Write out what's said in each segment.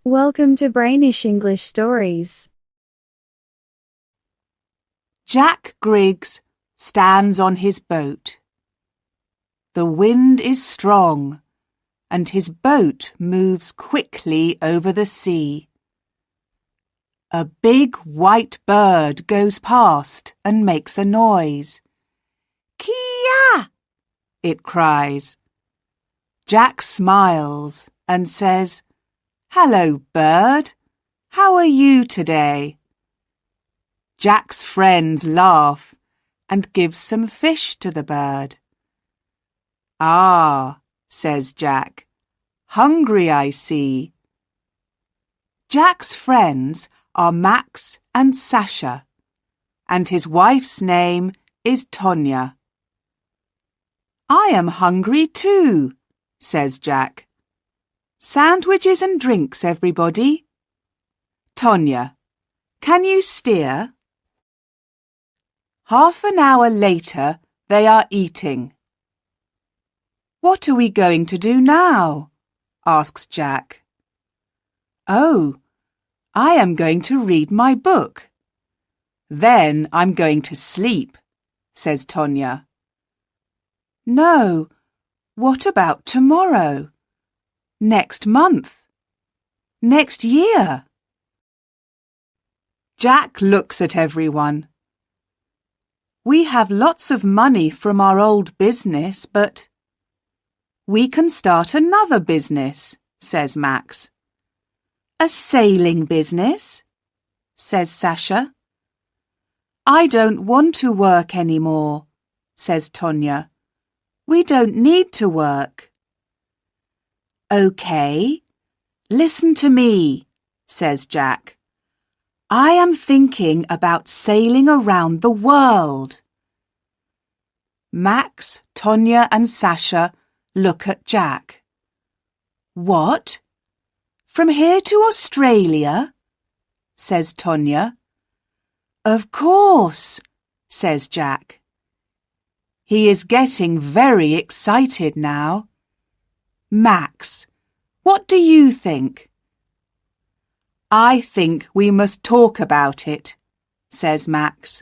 Welcome to Brainish English Stories. Jack Griggs stands on his boat. The wind is strong, and his boat moves quickly over the sea. A big white bird goes past and makes a noise. "Kia!" it cries. Jack smiles and says, "Hello, bird. How are you today?" Jack's friends laugh and give some fish to the bird. "Ah," says Jack, "hungry I see." Jack's friends are Max and Sasha, and his wife's name is Tonya. "I am hungry too," says Jack. "Sandwiches and drinks, everybody." "Tonya, can you steer?" Half an hour later, they are eating. "What are we going to do now?" asks Jack. "Oh, I am going to read my book. Then I'm going to sleep," says Tonya. "No, what about tomorrow? Next month? Next year?" Jack looks at everyone. "We have lots of money from our old business, but—" "We can start another business," says Max. "A sailing business?" says Sasha. "I don't want to work any more," says Tonya. "We don't need to work." "Okay, listen to me," says Jack. "I am thinking about sailing around the world." Max, Tonya and Sasha look at Jack. "What? From here to Australia?" says Tonya. "Of course," says Jack. He is getting very excited now. "Max, what do you think?" "I think we must talk about it," says Max.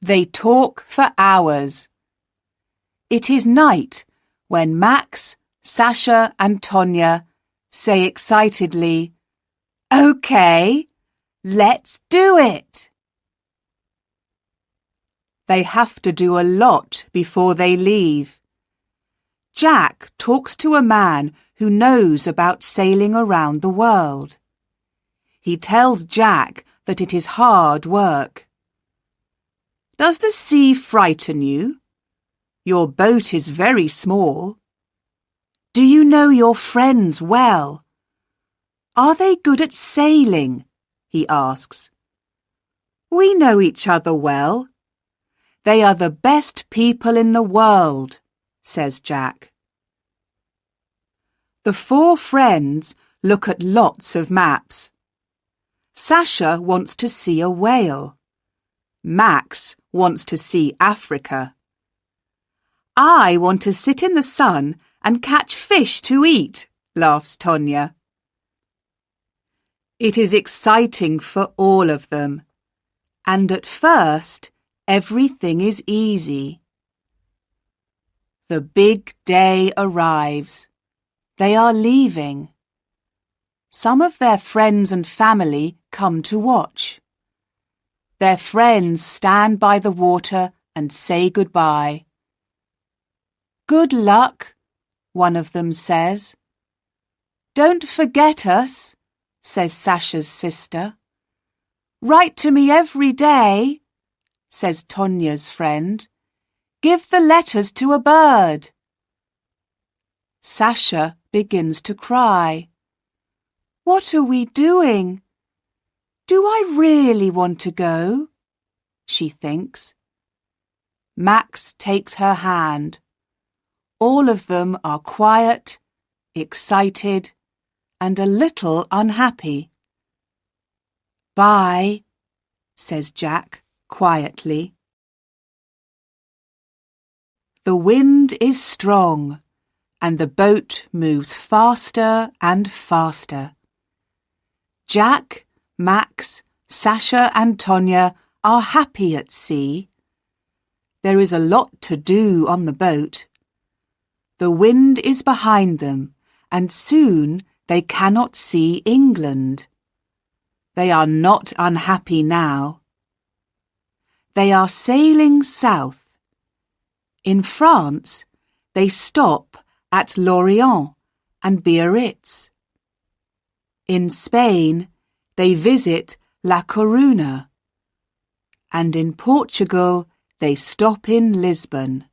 They talk for hours. It is night when Max, Sasha and Tonya say excitedly, "Okay, let's do it." They have to do a lot before they leave. Jack talks to a man who knows about sailing around the world. He tells Jack that it is hard work. "Does the sea frighten you? Your boat is very small. Do you know your friends well? Are they good at sailing?" he asks. "We know each other well. They are the best people in the world," says Jack. The four friends look at lots of maps. Sasha wants to see a whale. Max wants to see Africa. "I want to sit in the sun and catch fish to eat," laughs Tonya. It is exciting for all of them, and at first everything is easy. The big day arrives. They are leaving. Some of their friends and family come to watch. Their friends stand by the water and say goodbye. "Good luck," one of them says. "Don't forget us," says Sasha's sister. "Write to me every day," says Tonya's friend. "Give the letters to a bird." Sasha begins to cry. "What are we doing? Do I really want to go?" she thinks. Max takes her hand. All of them are quiet, excited, and a little unhappy. "Bye," says Jack quietly. The wind is strong, and the boat moves faster and faster. Jack, Max, Sasha and Tonya are happy at sea. There is a lot to do on the boat. The wind is behind them, and soon they cannot see England. They are not unhappy now. They are sailing south. In France, they stop at Lorient and Biarritz. In Spain, they visit La Coruña. And in Portugal, they stop in Lisbon.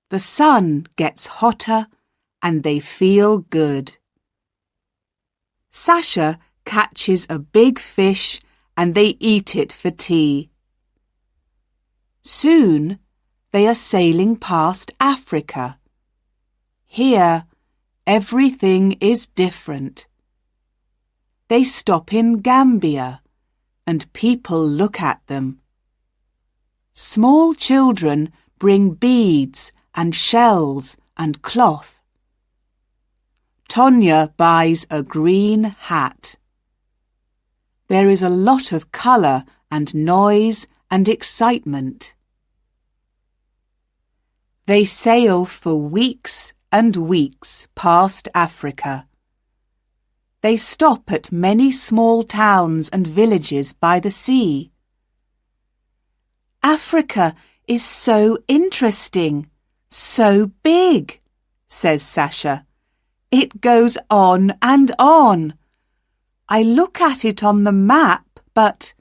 The sun gets hotter and they feel good. Sasha catches a big fish and they eat it for tea. Soon they are sailing past Africa. Here, everything is different. They stop in Gambia and people look at them. Small children bring beads and shells and cloth. Tonya buys a green hat. There is a lot of colour and noise and excitement. They sail for weeks and weeks past Africa. They stop at many small towns and villages by the sea. Africa is so interesting, so big, says Sasha. It goes on and on. I look at it on the map, but...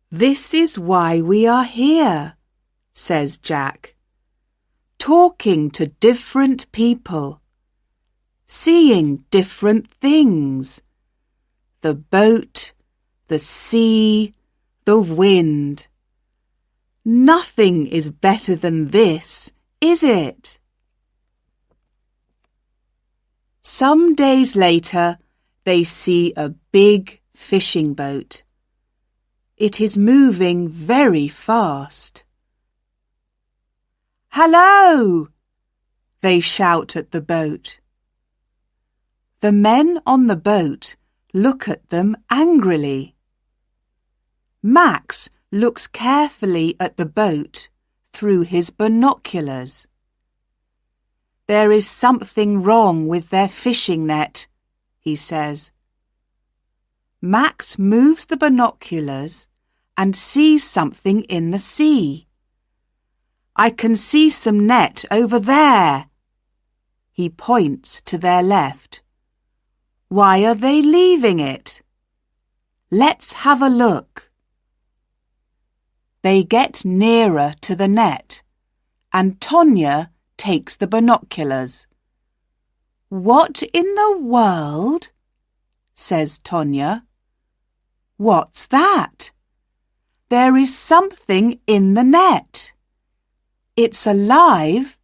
This is why we are here, says Jack. Talking to different people. Seeing different things. The boat, the sea, the wind. Nothing is better than this, is it? Some days later, they see a big fishing boat. It is moving very fast. "Hello!" they shout at the boat. The men on the boat look at them angrily. Max looks carefully at the boat through his binoculars. There is something wrong with their fishing net, he says. Max moves the binoculars and sees something in the sea. I can see some net over there. He points to their left. Why are they leaving it? Let's have a look. They get nearer to the net, and Tonya takes the binoculars. What in the world? Says Tonya. What's that? There is something in the net. It's alive,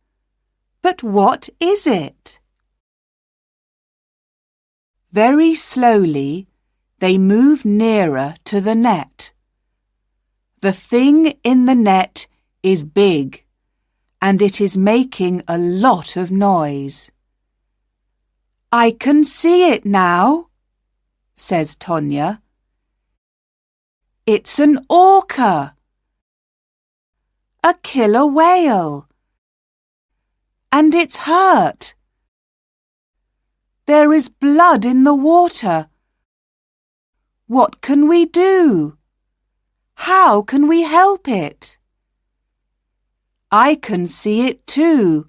but what is it? Very slowly, they move nearer to the net. The thing in the net is big, and it is making a lot of noise. I can see it now, says Tonya. It's an orca, a killer whale, and it's hurt. There is blood in the water. What can we do? How can we help it? I can see it too.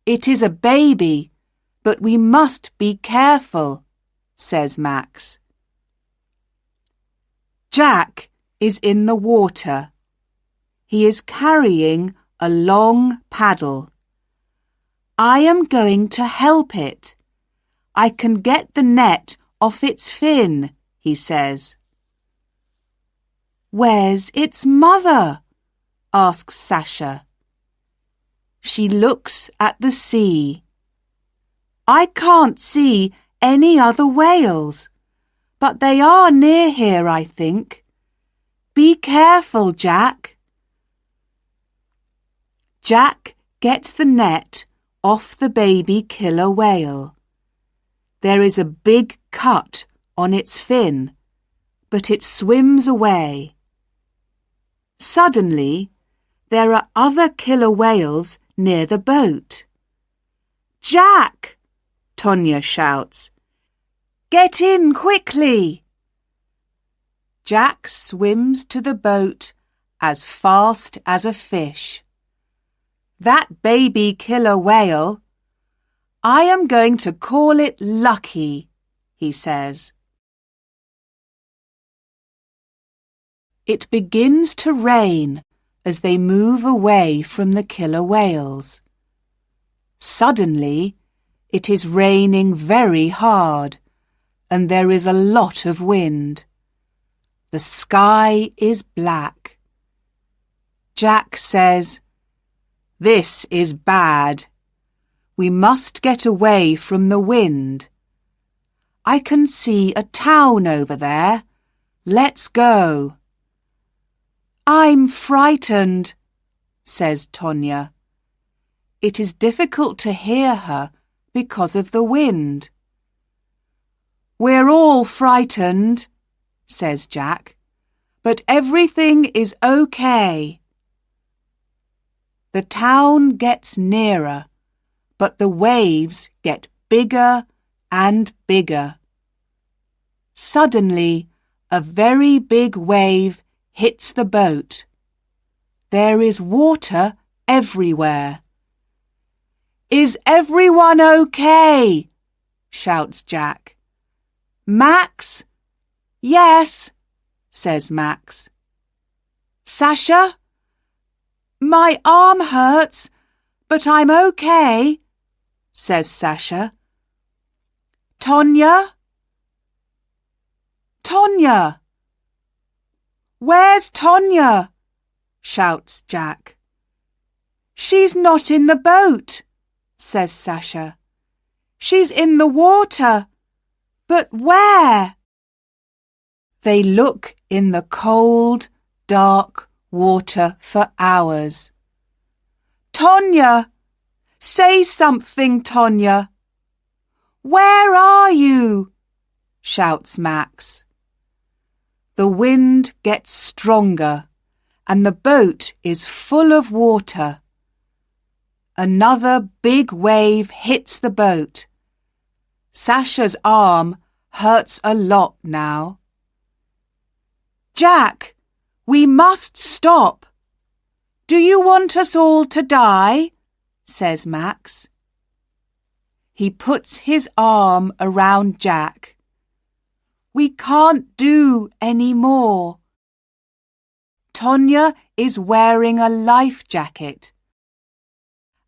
It is a baby, but we must be careful, says Max. Jack is in the water. He is carrying a long paddle. I am going to help it. I can get the net off its fin, he says. Where's its mother? Asks Sasha. She looks at the sea. I can't see any other whales, but they are near here, I think. Be careful, Jack. Jack gets the net off the baby killer whale. There is a big cut on its fin, but it swims away. Suddenly, there are other killer whales near the boat. "Jack!" Tonya shouts. "Get in quickly!" Jack swims to the boat as fast as a fish. "That baby killer whale, I am going to call it Lucky," he says. It begins to rain as they move away from the killer whales. Suddenly, it is raining very hard, and there is a lot of wind. The sky is black. Jack says, "This is bad. We must get away from the wind. I can see a town over there. Let's go." "I'm frightened," says Tonya. It is difficult to hear her because of the wind. "We're all frightened," says Jack, "but everything is okay." The town gets nearer, but the waves get bigger and bigger. Suddenly, a very big wave hits the boat. There is water everywhere. "Is everyone okay?" shouts Jack. "Max?" "Yes," says Max. "Sasha?" "My arm hurts, but I'm okay," says Sasha. "Tonya?" "Tonya!" "Where's Tonya?" shouts Jack. "She's not in the boat," says Sasha. "She's in the water. But where?" They look in the cold, dark water for hours. "Tonya! Say something, Tonya!" "Where are you?" shouts Max. The wind gets stronger and the boat is full of water. Another big wave hits the boat. Sasha's arm hurts a lot now. "Jack, we must stop. Do you want us all to die?" says Max. He puts his arm around Jack. "We can't do any more." Tonya is wearing a life jacket,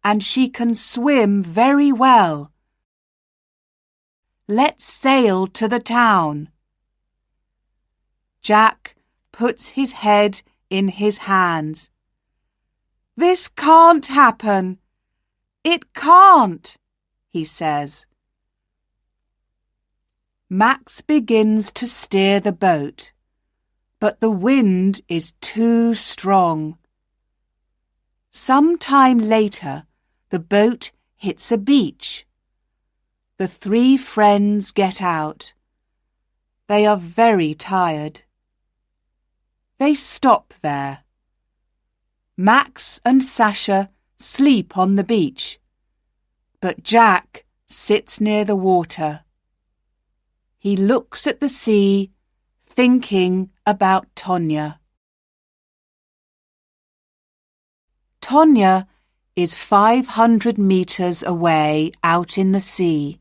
and she can swim very well. "Let's sail to the town." Jack puts his head in his hands. "This can't happen. It can't," he says. Max begins to steer the boat, but the wind is too strong. Some time later, the boat hits a beach. The three friends get out. They are very tired. They stop there. Max and Sasha sleep on the beach, but Jack sits near the water. He looks at the sea, thinking about Tonya. Tonya is 500 meters away out in the sea.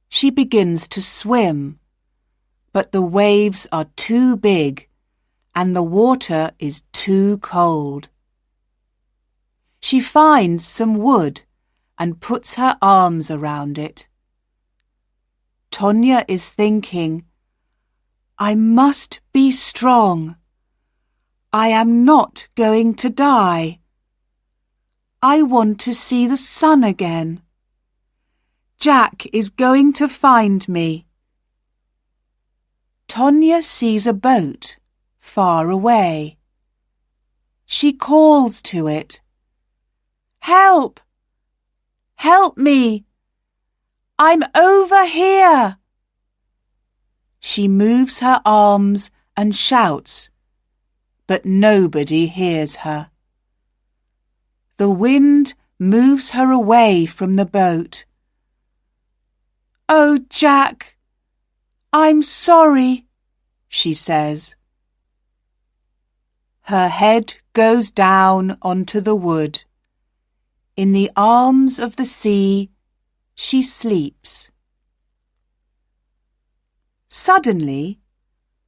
She begins to swim, but the waves are too big and the water is too cold. She finds some wood and puts her arms around it. Tonya is thinking, "I must be strong. I am not going to die. I want to see the sun again. Jack is going to find me." Tonya sees a boat far away. She calls to it. Help! Help me! I'm over here! She moves her arms and shouts, but nobody hears her. The wind moves her away from the boat. Oh, Jack, I'm sorry, she says. Her head goes down onto the wood. In the arms of the sea, she sleeps. Suddenly,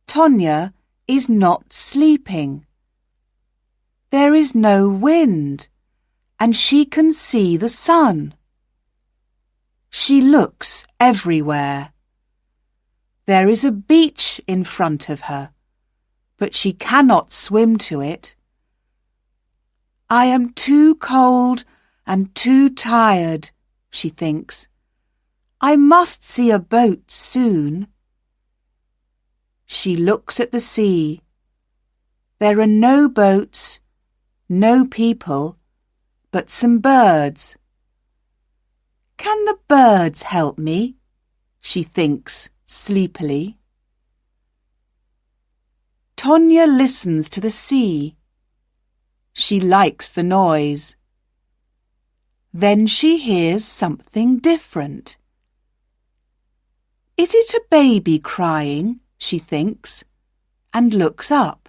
Tonya is not sleeping. There is no wind, and she can see the sun. She looks everywhere. There is a beach in front of her, but she cannot swim to it. I am too cold and too tired, she thinks. I must see a boat soon. She looks at the sea. There are no boats, no people, but some birds. Can the birds help me? She thinks sleepily. Tonya listens to the sea. She likes the noise. Then she hears something different. Is it a baby crying? She thinks, and looks up.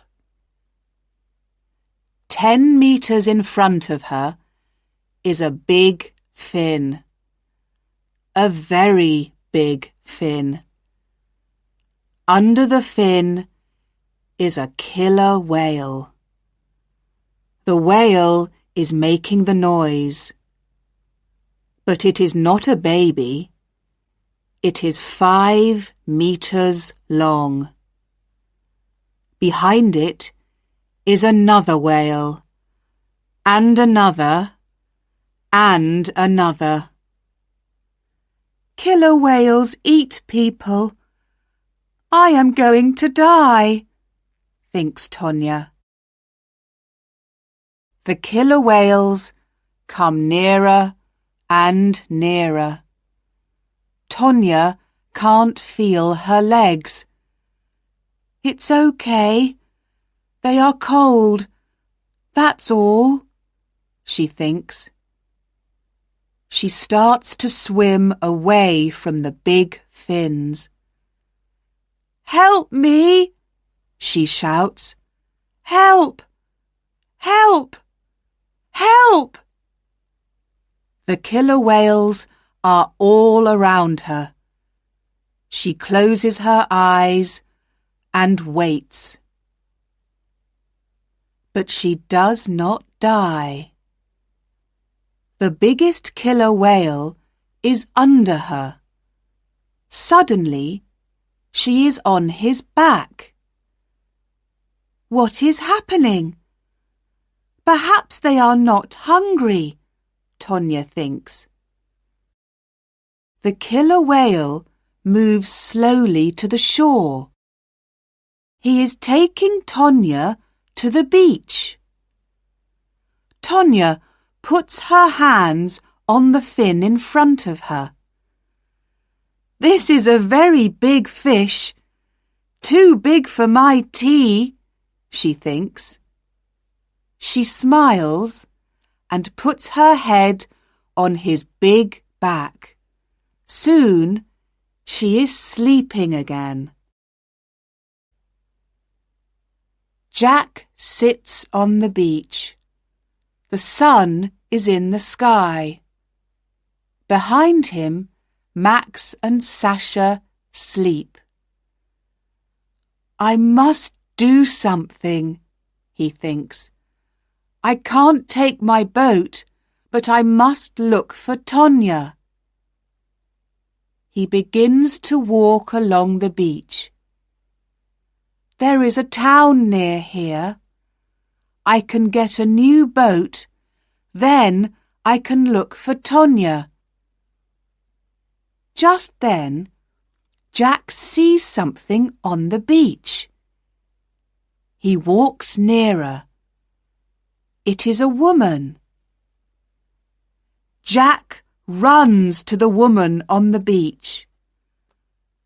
10 meters in front of her is a big fin. A very big fin. Under the fin is a killer whale. The whale is making the noise. But it is not a baby. It is 5 meters long. Behind it is another whale, and another, and another. Killer whales eat people. I am going to die, thinks Tonya. The killer whales come nearer and nearer. Tonya can't feel her legs. It's okay. They are cold. That's all, she thinks. She starts to swim away from the big fins. Help me, she shouts. Help! Help! Help! The killer whales are all around her. She closes her eyes and waits. But she does not die. The biggest killer whale is under her. Suddenly, she is on his back. What is happening? Perhaps they are not hungry, Tonya thinks. The killer whale moves slowly to the shore. He is taking Tonya to the beach. Tonya puts her hands on the fin in front of her. This is a very big fish. Too big for my tea, she thinks. She smiles and puts her head on his big back. Soon, she is sleeping again. Jack sits on the beach. The sun is in the sky. Behind him, Max and Sasha sleep. I must do something, he thinks. I can't take my boat, but I must look for Tonya. He begins to walk along the beach. There is a town near here. I can get a new boat, then I can look for Tonya. Just then, Jack sees something on the beach. He walks nearer. It is a woman. Jack runs to the woman on the beach.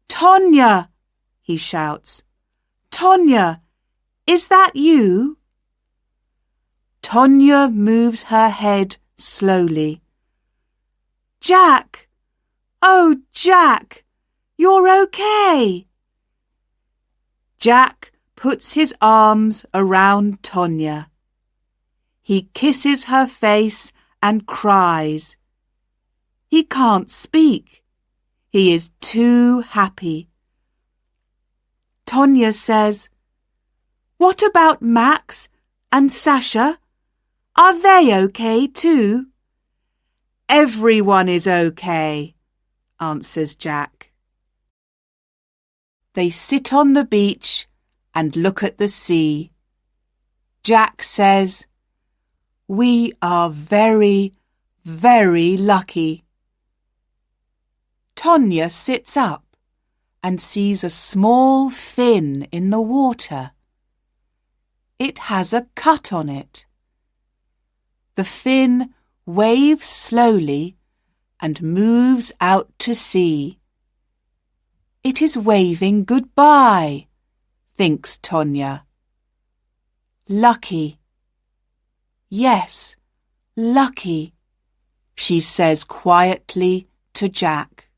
"Tonya!" he shouts. "Tonya, is that you?" Tonya moves her head slowly. "Jack! Oh, Jack! You're okay!" Jack puts his arms around Tonya. He kisses her face and cries. He can't speak. He is too happy. Tonya says, "What about Max and Sasha? Are they okay too?" "Everyone is okay," answers Jack. They sit on the beach and look at the sea. Jack says, "We are very, very lucky." Tonya sits up and sees a small fin in the water. It has a cut on it. The fin waves slowly and moves out to sea. "It is waving goodbye," thinks Tonya. "Lucky. Yes, lucky," she says quietly to Jack.